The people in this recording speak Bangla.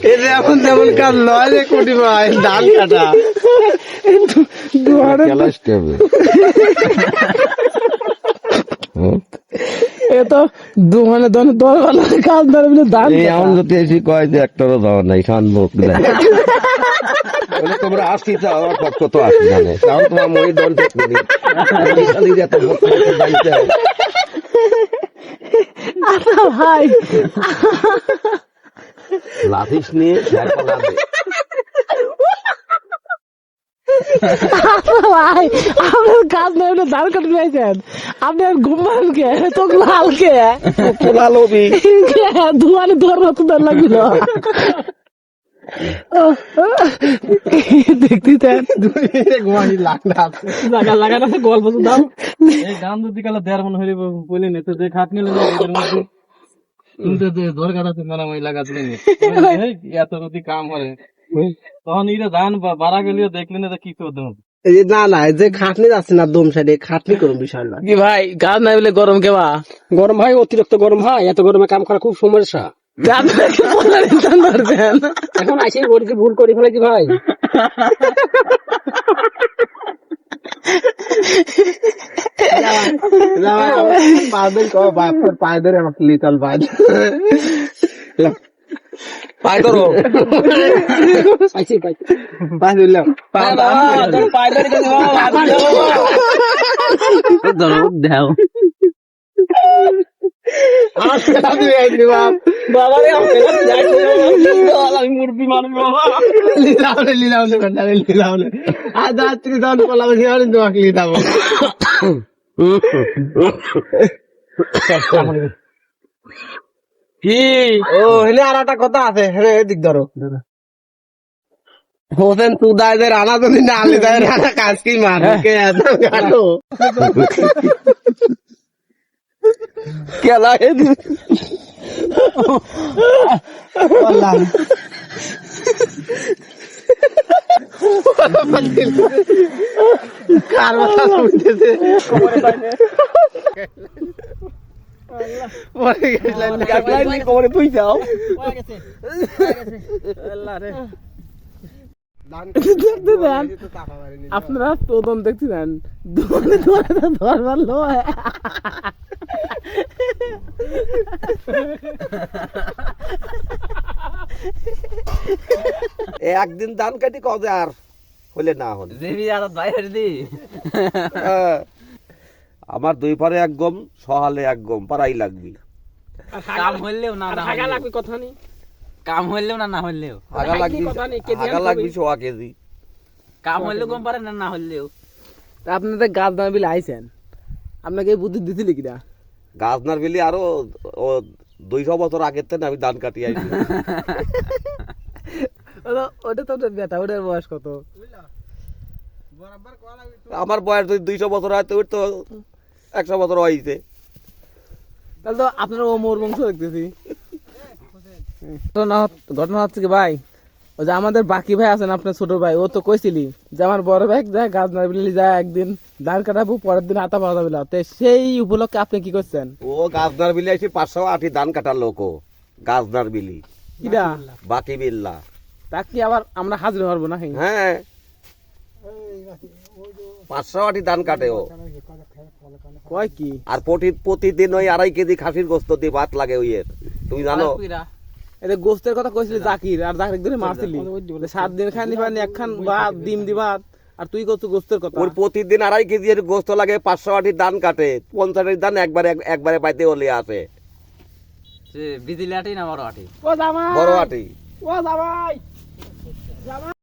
এই যে এখন তেমন কাজ নয় যে কোটি ভাই ধান কাটা এ তো মানে দরকার কাজ ধরে বলে ধান এমন যদি এসে কয় যে একটারও যাওয়ার নাই শানমুখ তোমরা আসি চাও কত আসি জানে তাও তোমার মই দল ভাই লাফিস নিয়ে ভাই আপনার কাজ নয় বলে ধান কাটতে চাইছেন আপনি আর ঘুমান কে তো লাল কে লালবি ধোয়ানি ধোয়ার মতো ধর লাগছিল দেখতে লাগানো গল্প তো দাও এই গান যদি কালে দেড় মনে হইলে বলি না তো যে খাট নিলে ধর কাটাতে মেরামাই লাগাতে এত যদি কাম করে তখন এটা ধান বাড়া গেলেও দেখলেন এটা কি করতে হবে না না যে খাটনি যাচ্ছে না দম সাইডে খাটনি করুন বিষয় না কি ভাই কাজ নাই বলে গরম কেবা গরম ভাই অতিরিক্ত গরম হয় এত গরমে কাম করা খুব সমস্যা এখন আইসি ভুল করে ফেলেছি ভাই পায়ে ধরে আমাকে লিতাল ভাই পায়ে ধরো পায়ে ধরলাম পায়ে ধরে দেও আমি মুরগি মানুষ বাবা লীলাউলে আর যাত্রী দান করলাম তোমাকে লিতাম কি ও হেলে আর একটা কথা আছে হ্যাঁ এদিক ধরো হোসেন তুদাইদের রানা যদি না আলি দেয় রানা কাজ কি মারকে এত কাটো কেলা বললাম কার মাথা উঠতেছে কোমরে তুই যাও আপনারা তোদন দেখছিলেন ধরবার লয় একদিন ধান কাটি কবে আর হলে না হলে আমার দুই পারে এক গম সহালে এক গম পারাই লাগবি কাম হইলেও না আগা লাগবে কথা নেই কাম হইলেও না হইলেও আগা লাগবি 100 কেজি কাম হইলেও গম পারে না হইলেও আপনাদের গাছ দামে বিলে আইছেন আপনাকে বুদ্ধি দিছিল কিনা গাছনার বিলি আরো 200 বছর আগের থেকে আমি ধান কাটি আইছি ওটা তো বেটা ওটার বয়স কত আমার বয়স যদি 200 বছর হয় তো ওর তো 100 বছর হইছে তাহলে তো আপনার ও মোর বংশ দেখতেছি ঘটনা হচ্ছে কি ভাই ওই যে আমাদের বাকি ভাই আছেন আপনার ছোট ভাই ও তো কইছিলি যে আমার বড় ভাই যায় গাছ না বিলি যায় একদিন ধান কাটাবো পরের দিন আতা পাওয়া যাবে তো সেই উপলক্ষে আপনি কি করছেন ও গাছনার বিলি আইছি 580 ধান কাটার লোক ও গাছনার বিলি কিরা বাকি বিল্লা তা কি আবার আমরা হাজির হবো না হ্যাঁ 580 ধান কাটে ও কয় কি আর প্রতিদিন ওই 2.5 কেজি খাসির গোস্ত দিয়ে ভাত লাগে ওই এর তুমি জানো এদের গোস্তের কথা কইছিলি জাকির আর জাকির ধরে মারছিলি 7 দিন খাইনি পানি একখান ভাত ডিম দিবা আর তুই কত গোস্তের কথা ওর প্রতিদিন 2.5 কেজি এর গোস্ত লাগে 580 ধান কাটে 50 ধান একবারে পাইতে হলে আসে বিদিলাটি না বড় আটি বড় আটি ও জামাই